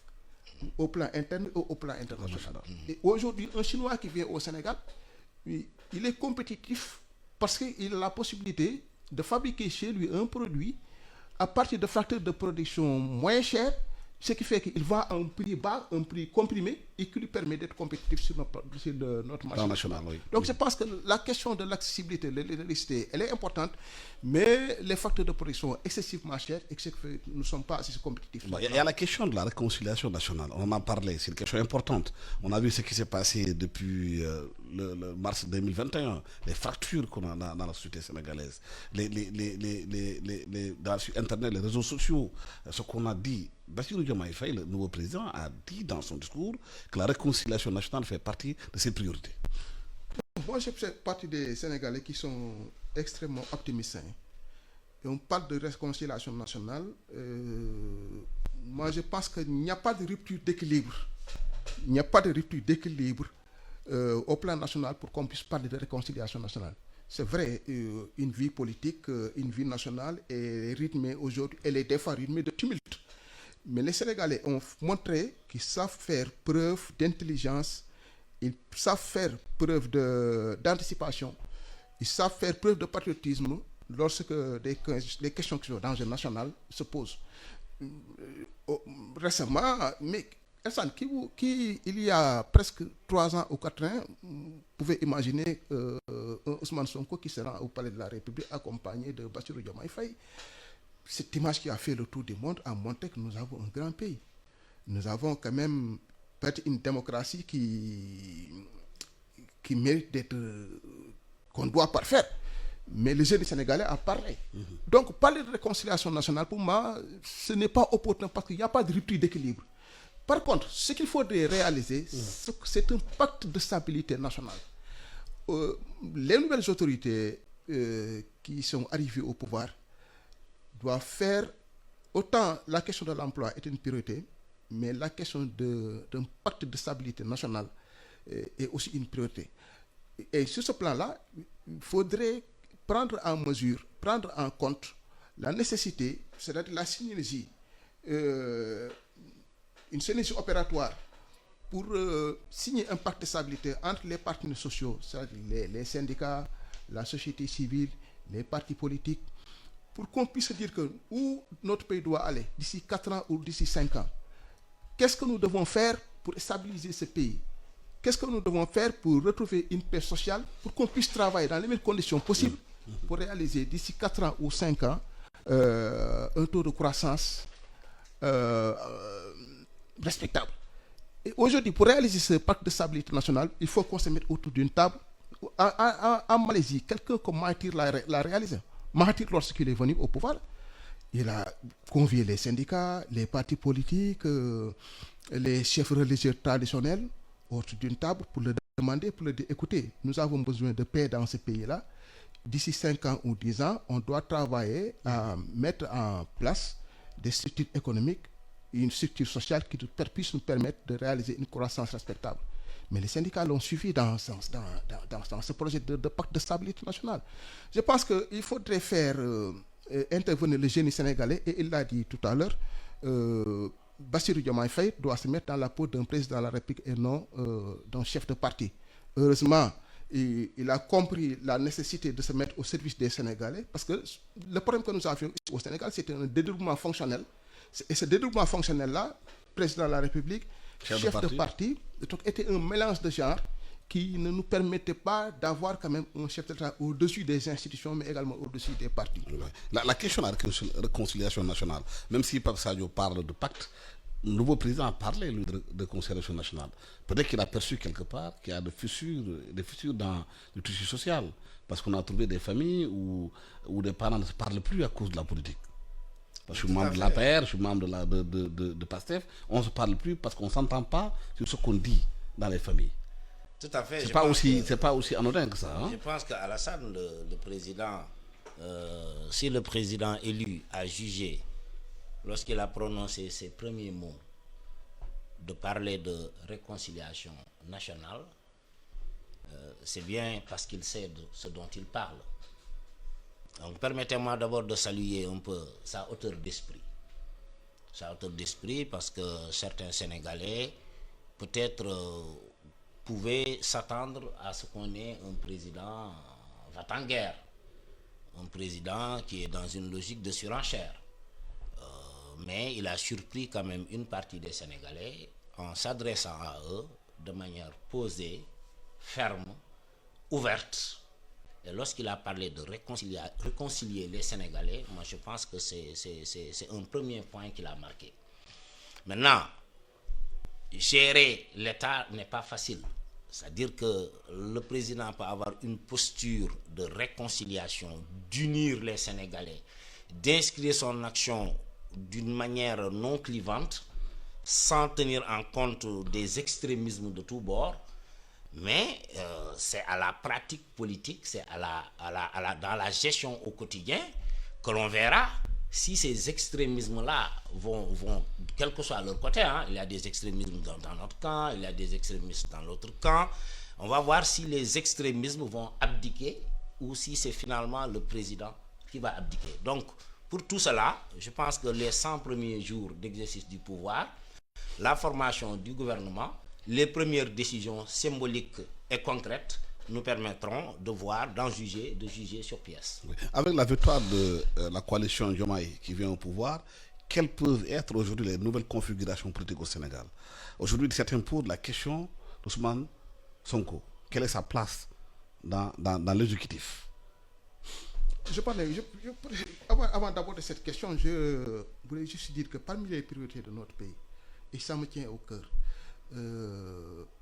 au plan interne ou au plan international. Et aujourd'hui, un Chinois qui vient au Sénégal, il est compétitif parce qu'il a la possibilité de fabriquer chez lui un produit à partir de facteurs de production moins chers, ce qui fait qu'il va à un prix bas, un prix comprimé, et qui lui permet d'être compétitif sur notre marché national. Oui. Donc je pense que la question de l'accessibilité de l'électricité, elle est importante, mais les facteurs de production sont excessivement chers et ce qui fait que nous ne sommes pas assez compétitifs. Il y a la question de la réconciliation nationale, on en a parlé, c'est une question importante. On a vu ce qui s'est passé depuis le mars 2021, les fractures qu'on a dans la société sénégalaise, sur Internet, les réseaux sociaux, ce qu'on a dit. Bassirou Diomaye Faye, le nouveau président, a dit dans son discours que la réconciliation nationale fait partie de ses priorités. Moi, je fais partie des Sénégalais qui sont extrêmement optimistes. Et on parle de réconciliation nationale. Moi, je pense qu'il n'y a pas de rupture d'équilibre. Il n'y a pas de rupture d'équilibre au plan national pour qu'on puisse parler de réconciliation nationale. C'est vrai, une vie politique, une vie nationale est rythmée aujourd'hui, elle est des fois rythmée de tumulte. Mais les Sénégalais ont montré qu'ils savent faire preuve d'intelligence, ils savent faire preuve d'anticipation, ils savent faire preuve de patriotisme lorsque des questions qui sont d'enjeu national se posent. Récemment, mais il y a presque 3 ans ou 4 ans, vous pouvez imaginer Ousmane Sonko qui sera au Palais de la République accompagné de Bassirou Diomaye Faye. Cette image qui a fait le tour du monde a montré que nous avons un grand pays. Nous avons quand même peut-être une démocratie qui mérite d'être, qu'on doit parfaire. Mais le jeune Sénégalais a parlé. Donc parler de réconciliation nationale, pour moi, ce n'est pas opportun parce qu'il n'y a pas de rupture d'équilibre. Par contre, ce qu'il faudrait réaliser, c'est un pacte de stabilité nationale. Les nouvelles autorités qui sont arrivées au pouvoir doivent faire, autant la question de l'emploi est une priorité, mais la question d'un pacte de stabilité nationale est aussi une priorité. Et sur ce plan-là, il faudrait prendre en compte la nécessité, c'est-à-dire la synergie, une synergie opératoire pour signer un pacte de stabilité entre les partenaires sociaux, c'est-à-dire les syndicats, la société civile, les partis politiques, pour qu'on puisse dire que où notre pays doit aller d'ici 4 ans ou d'ici 5 ans. Qu'est-ce que nous devons faire pour stabiliser ce pays? Qu'est-ce que nous devons faire pour retrouver une paix sociale, pour qu'on puisse travailler dans les meilleures conditions possibles pour réaliser d'ici 4 ans ou 5 ans un taux de croissance respectable. Et aujourd'hui, pour réaliser ce pacte de stabilité nationale, il faut qu'on se mette autour d'une table. En Malaisie, quelqu'un comme Mahathir l'a réalisé. Mahathir, lorsqu'il est venu au pouvoir, il a convié les syndicats, les partis politiques, les chefs religieux traditionnels autour d'une table pour le demander, pour le dire, écoutez, nous avons besoin de paix dans ce pays-là. D'ici 5 ans ou 10 ans, on doit travailler à mettre en place des structures économiques, une structure sociale qui puisse nous permettre de réaliser une croissance respectable. Mais les syndicats l'ont suivi dans ce projet de pacte de stabilité nationale. Je pense qu'il faudrait faire intervenir le génie sénégalais, et il l'a dit tout à l'heure, Bassirou Diomaye Faye doit se mettre dans la peau d'un président de la République et non d'un chef de parti. Heureusement, il a compris la nécessité de se mettre au service des Sénégalais, parce que le problème que nous avions ici au Sénégal, c'était un dédoublement fonctionnel. Et ce dédoublement fonctionnel-là, président de la République, chef de parti, donc était un mélange de genres qui ne nous permettait pas d'avoir quand même un chef d'État au-dessus des institutions, mais également au-dessus des partis. La question de la réconciliation nationale, même si Pape Sadio parle de pacte, le nouveau président a parlé lui, de réconciliation nationale. Peut-être qu'il a perçu quelque part qu'il y a des fissures dans le tissu social, parce qu'on a trouvé des familles où des parents ne se parlent plus à cause de la politique. Je suis membre de l'APR, je suis membre de PASTEF, on ne se parle plus parce qu'on ne s'entend pas sur ce qu'on dit dans les familles. Tout à fait. C'est pas aussi anodin que ça. Hein? Je pense qu'Alassane, le président, si le président élu a jugé, lorsqu'il a prononcé ses premiers mots, de parler de réconciliation nationale, c'est bien parce qu'il sait de ce dont il parle. Donc permettez-moi d'abord de saluer un peu sa hauteur d'esprit. Sa hauteur d'esprit parce que certains Sénégalais peut-être pouvaient s'attendre à ce qu'on ait un président va-t-en-guerre. Un président qui est dans une logique de surenchère. Mais il a surpris quand même une partie des Sénégalais en s'adressant à eux de manière posée, ferme, ouverte. Et lorsqu'il a parlé de réconcilier les Sénégalais, moi je pense que c'est un premier point qu'il a marqué. Maintenant, gérer l'État n'est pas facile. C'est-à-dire que le président peut avoir une posture de réconciliation, d'unir les Sénégalais, d'inscrire son action d'une manière non clivante, sans tenir en compte des extrémismes de tous bords. Mais c'est à la pratique politique, c'est dans la gestion au quotidien que l'on verra si ces extrémismes-là vont, quel que soit leur côté, hein, il y a des extrémismes dans notre camp, il y a des extrémistes dans l'autre camp, on va voir si les extrémismes vont abdiquer ou si c'est finalement le président qui va abdiquer. Donc, pour tout cela, je pense que les 100 premiers jours d'exercice du pouvoir, la formation du gouvernement, les premières décisions symboliques et concrètes nous permettront de voir, de juger sur pièce. Oui. Avec la victoire de la coalition Diomaye qui vient au pouvoir, quelles peuvent être aujourd'hui les nouvelles configurations politiques au Sénégal? Aujourd'hui, certains posent la question d'Ousmane Sonko. Quelle est sa place dans l'exécutif? Avant d'aborder cette question, je voulais juste dire que parmi les priorités de notre pays, et ça me tient au cœur,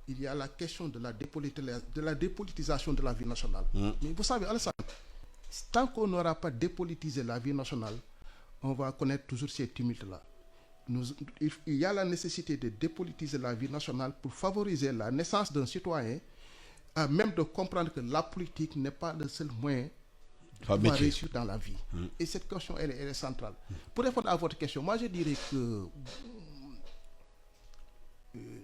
il y a la question de la dépolitisation de la vie nationale. Mais vous savez, Alassane, tant qu'on n'aura pas dépolitisé la vie nationale, on va connaître toujours ces tumultes-là. Il y a la nécessité de dépolitiser la vie nationale pour favoriser la naissance d'un citoyen, à même de comprendre que la politique n'est pas le seul moyen de réussir dans la vie. Et cette question, elle est centrale. Pour répondre à votre question, moi je dirais que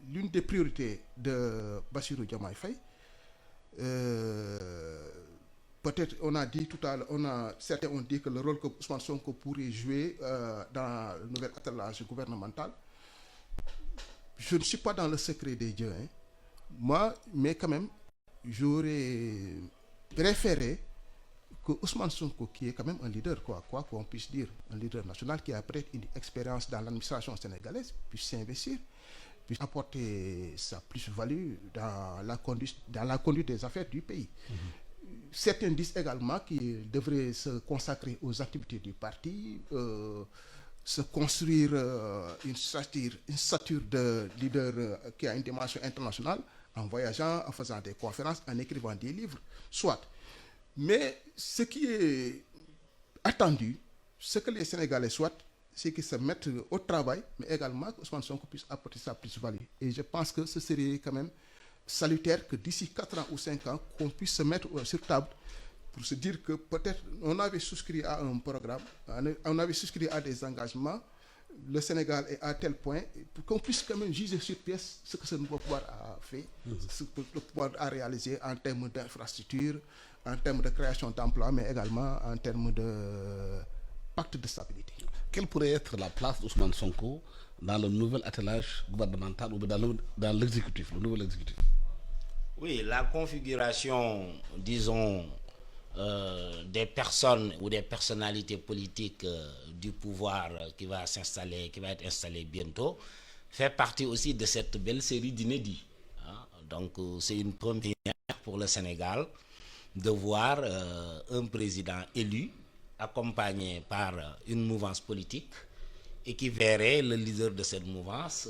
l'une des priorités de Bassirou Diomaye Faye, peut-être on a dit tout à l'heure, certains ont dit que le rôle que Ousmane Sonko pourrait jouer dans le nouvel attelage gouvernemental, je ne suis pas dans le secret des dieux, moi, mais quand même, j'aurais préféré que Ousmane Sonko, qui est quand même un leader, quoi qu'on puisse dire, un leader national qui a peut-être une expérience dans l'administration sénégalaise, puisse s'investir, puisse apporter sa plus-value dans la conduite des affaires du pays. Certains disent également qu'il devrait se consacrer aux activités du parti, se construire une stature de leader qui a une dimension internationale, en voyageant, en faisant des conférences, en écrivant des livres, soit. Mais ce qui est attendu, ce que les Sénégalais souhaitent, c'est qu'ils se mettent au travail, mais également que Ousmane Sonko puisse apporter sa plus-value. Et je pense que ce serait quand même salutaire que d'ici 4 ans ou 5 ans, qu'on puisse se mettre sur table pour se dire que peut-être on avait souscrit à un programme, on avait souscrit à des engagements, le Sénégal est à tel point, pour qu'on puisse quand même juger sur pièce ce que ce nouveau pouvoir a fait, ce que le pouvoir a réalisé en termes d'infrastructures, en termes de création d'emplois, mais également en termes de pacte de stabilité. Quelle pourrait être la place d'Ousmane Sonko dans le nouvel attelage gouvernemental ou dans l'exécutif, le nouvel exécutif? Oui, la configuration, disons, des personnes ou des personnalités politiques du pouvoir qui va être installée bientôt, fait partie aussi de cette belle série d'inédits. Donc, c'est une première pour le Sénégal de voir un président élu accompagné par une mouvance politique et qui verrait le leader de cette mouvance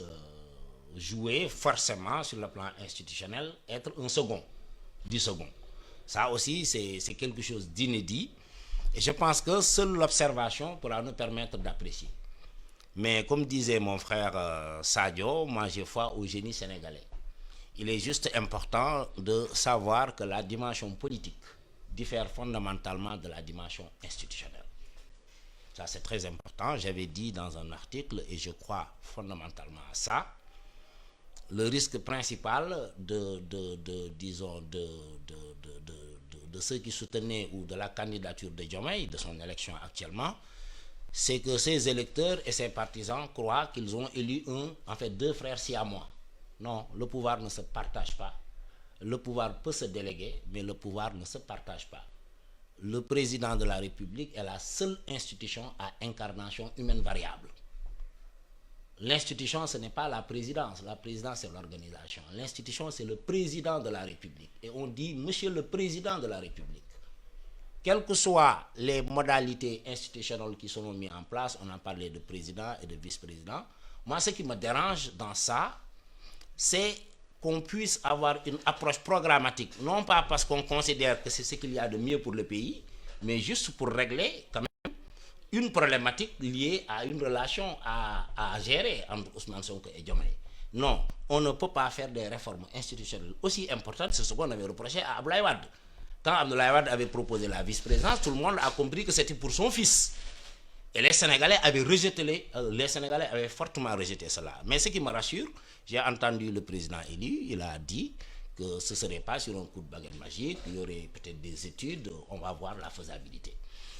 jouer forcément sur le plan institutionnel, être un second, du second. Ça aussi, c'est quelque chose d'inédit et je pense que seule l'observation pourra nous permettre d'apprécier. Mais comme disait mon frère Sadio, moi j'ai foi au génie sénégalais. Il est juste important de savoir que la dimension politique diffère fondamentalement de la dimension institutionnelle. Ça, c'est très important. J'avais dit dans un article, et je crois fondamentalement à ça, le risque principal de ceux qui soutenaient ou de la candidature de Diomaye, de son élection actuellement, c'est que ces électeurs et ces partisans croient qu'ils ont élu deux frères siamois. Non, le pouvoir ne se partage pas. Le pouvoir peut se déléguer, mais le pouvoir ne se partage pas. Le président de la République est la seule institution à incarnation humaine variable. L'institution, ce n'est pas la présidence. La présidence, c'est l'organisation. L'institution, c'est le président de la République. Et on dit, monsieur le président de la République. Quelles que soient les modalités institutionnelles qui sont mises en place, on a parlé de président et de vice-président. Moi, ce qui me dérange dans ça, c'est qu'on puisse avoir une approche programmatique, non pas parce qu'on considère que c'est ce qu'il y a de mieux pour le pays, mais juste pour régler quand même une problématique liée à une relation à gérer entre Ousmane Sonko et Diomaye. Non, on ne peut pas faire des réformes institutionnelles aussi importantes, c'est ce qu'on avait reproché à Abdoulaye Wade. Quand Abdoulaye Wade avait proposé la vice-présidence, tout le monde a compris que c'était pour son fils. Et les Sénégalais avaient fortement rejeté cela. Mais ce qui me rassure, j'ai entendu le président élu, il a dit que ce ne serait pas sur un coup de baguette magique, il y aurait peut-être des études, on va voir la faisabilité.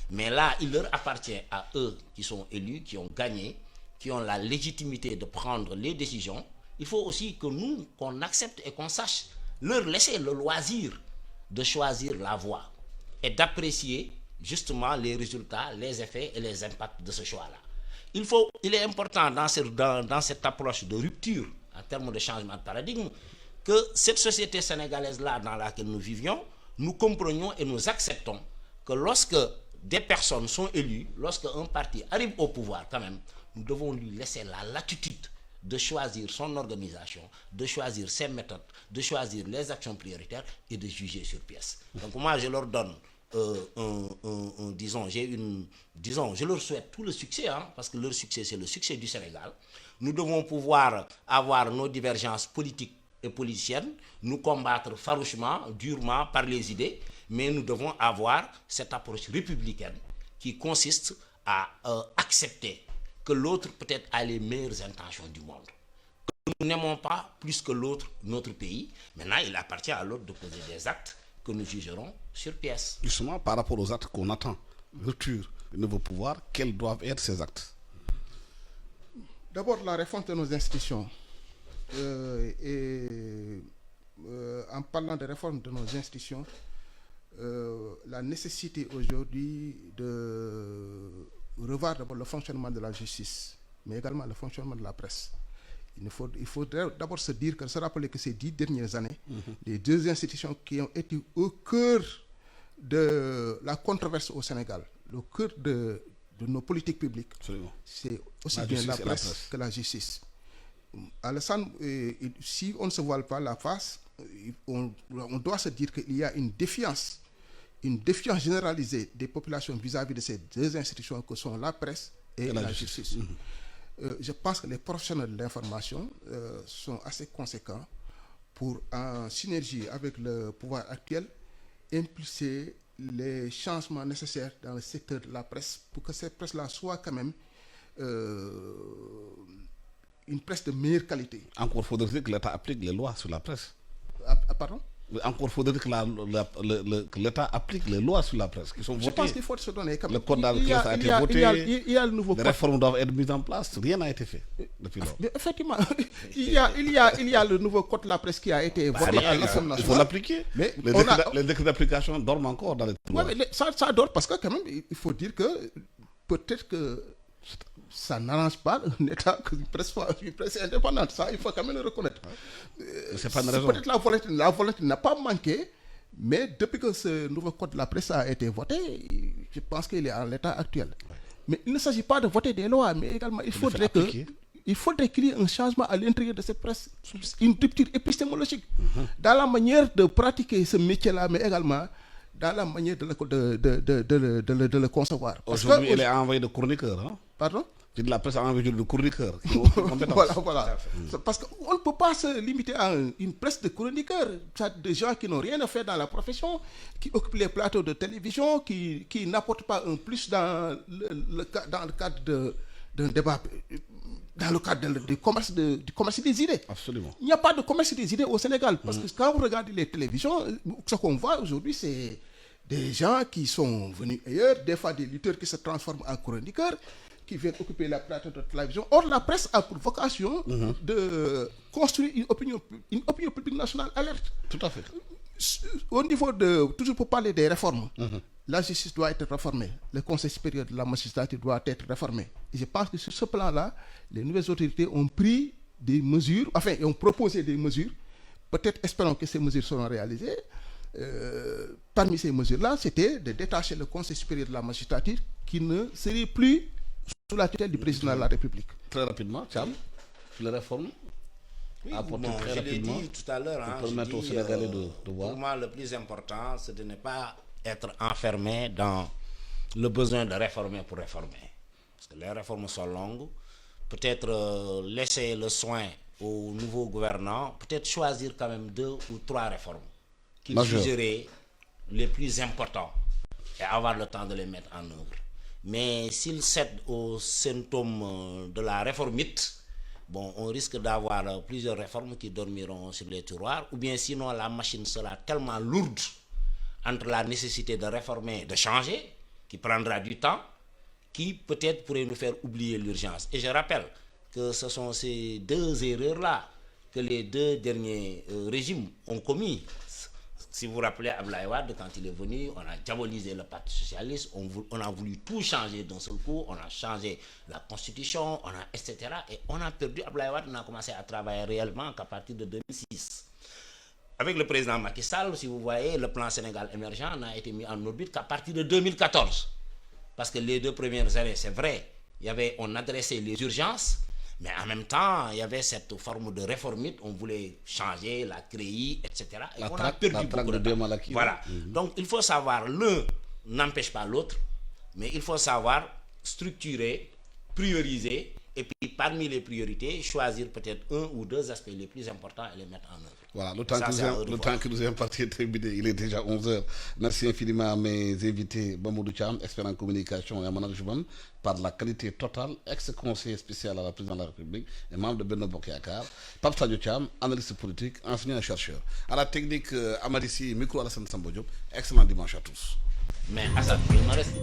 Mais là, il leur appartient à eux qui sont élus, qui ont gagné, qui ont la légitimité de prendre les décisions. Il faut aussi que nous, qu'on accepte et qu'on sache leur laisser le loisir de choisir la voie et d'apprécier justement les résultats, les effets et les impacts de ce choix-là. Il est important dans cette approche de rupture en termes de changement de paradigme que cette société sénégalaise-là dans laquelle nous vivions, nous comprenions et nous acceptons que lorsque des personnes sont élues, lorsque un parti arrive au pouvoir quand même, nous devons lui laisser la latitude de choisir son organisation, de choisir ses méthodes, de choisir les actions prioritaires et de juger sur pièce. Donc moi, je leur donne, je leur souhaite tout le succès, parce que leur succès, c'est le succès du Sénégal. Nous devons pouvoir avoir nos divergences politiques et politiciennes, nous combattre farouchement, durement par les idées, mais nous devons avoir cette approche républicaine qui consiste à accepter que l'autre peut-être a les meilleures intentions du monde. Que nous n'aimons pas plus que l'autre notre pays. Maintenant, il appartient à l'autre de poser des actes que nous jugerons sur pièce. Justement, par rapport aux actes qu'on attend, rupture du nouveau pouvoir, quels doivent être ces actes? D'abord, la réforme de nos institutions. En parlant de réforme de nos institutions, la nécessité aujourd'hui de revoir d'abord le fonctionnement de la justice, mais également le fonctionnement de la presse. Il faut d'abord se rappeler que ces 10 dernières années, les deux institutions qui ont été au cœur de la controverse au Sénégal, le cœur de nos politiques publiques, c'est aussi bien la presse que la justice. Alassane, si on ne se voile pas la face, on doit se dire qu'il y a une défiance généralisée des populations vis-à-vis de ces deux institutions que sont la presse et la justice. Je pense que les professionnels de l'information sont assez conséquents pour, en synergie avec le pouvoir actuel, impulser les changements nécessaires dans le secteur de la presse pour que cette presse-là soit quand même une presse de meilleure qualité. Encore faudrait-il que l'État applique les lois sur la presse. Pardon? Encore faudrait que l'État applique les lois sur la presse qui sont votées. Je pense qu'il faut se donner comme le code de la presse a été voté. Il y a le nouveau les réformes doivent être mises en place. Rien n'a été fait depuis lors. Effectivement, il y a le nouveau code de la presse qui a été voté à l'Assemblée nationale. Il faut l'appliquer. Mais les décrets d'application dorment encore dans les tribunaux. Oui, mais ça dort parce que quand même, il faut dire que peut-être que ça n'arrange pas un État que une presse indépendante. Ça, il faut quand même le reconnaître. C'est pas une raison. Peut-être la volonté n'a pas manqué, mais depuis que ce nouveau code de la presse a été voté, je pense qu'il est en l'état actuel. Ouais. Mais il ne s'agit pas de voter des lois, mais également il faudrait qu'il y ait un changement à l'intérieur de cette presse, une rupture épistémologique, dans la manière de pratiquer ce métier-là, mais également dans la manière de le concevoir. Aujourd'hui, il est envoyé de chroniqueurs. Hein? Pardon? La presse a envoyé de chroniqueurs. Voilà. Parce qu'on ne peut pas se limiter à une presse de chroniqueurs, de gens qui n'ont rien à faire dans la profession, qui occupent les plateaux de télévision, qui n'apportent pas un plus dans le cadre d'un débat, dans le cadre du commerce des idées. Absolument. Il n'y a pas de commerce des idées au Sénégal. Parce que quand vous regardez les télévisions, ce qu'on voit aujourd'hui, c'est des gens qui sont venus ailleurs, des fois des lutteurs qui se transforment en chroniqueurs, qui viennent occuper la plateau de télévision. Or, la presse a pour vocation de construire une opinion publique nationale alerte. Tout à fait. Au niveau toujours pour parler des réformes, la justice doit être réformée. Le Conseil supérieur de la magistrature doit être réformé. Et je pense que sur ce plan-là, les nouvelles autorités ont pris des mesures, ont proposé des mesures. Peut-être espérons que ces mesures seront réalisées. Parmi ces mesures-là, c'était de détacher le Conseil supérieur de la magistrature qui ne serait plus sous la tutelle du président de la République. Très rapidement, Thiam, sur les réformes. Oui, je l'ai dit tout à l'heure. Pour moi, le plus important, c'est de ne pas être enfermé dans le besoin de réformer pour réformer. Parce que les réformes sont longues. Peut-être laisser le soin aux nouveaux gouvernants, peut-être choisir quand même 2 ou 3 réformes qu'ils jugeraient les plus importants et avoir le temps de les mettre en œuvre. Mais s'ils cèdent aux symptômes de la réformite, on risque d'avoir plusieurs réformes qui dormiront sur les tiroirs, ou bien sinon la machine sera tellement lourde entre la nécessité de réformer, de changer, qui prendra du temps, qui peut-être pourrait nous faire oublier l'urgence. Et je rappelle que ce sont ces 2 erreurs-là que les 2 derniers régimes ont commis. si vous vous rappelez, Abdoulaye Wade, quand il est venu, on a diabolisé le Parti socialiste, on a voulu tout changer d'un seul coup, on a changé la constitution, etc. Et on a perdu. Abdoulaye Wade n'a commencé à travailler réellement qu'à partir de 2006. Avec le président Macky Sall, si vous voyez, le plan Sénégal émergent n'a été mis en orbite qu'à partir de 2014. Parce que les 2 premières années, c'est vrai, on adressait les urgences, mais en même temps, il y avait cette forme de réformite, on voulait changer la CREI, etc. Et on a perdu beaucoup de temps. Voilà. Donc, il faut savoir, l'un n'empêche pas l'autre, mais il faut savoir structurer, prioriser, et puis parmi les priorités, choisir peut-être 1 ou 2 aspects les plus importants et les mettre en œuvre. Voilà, le temps que nous est imparti est terminé, il est déjà 11h. Merci infiniment à mes invités, Mamadou Thiam, expert en communication et en management, par la qualité totale, ex-conseiller spécial à la présidence de la République et membre de Benno Bokk Yakaar, Pape Sadio Thiam, analyste politique, enseignant-chercheur. À la technique, Amadissi, micro Alassane Samba Diop. Excellent dimanche à tous. Mais Assad, il me reste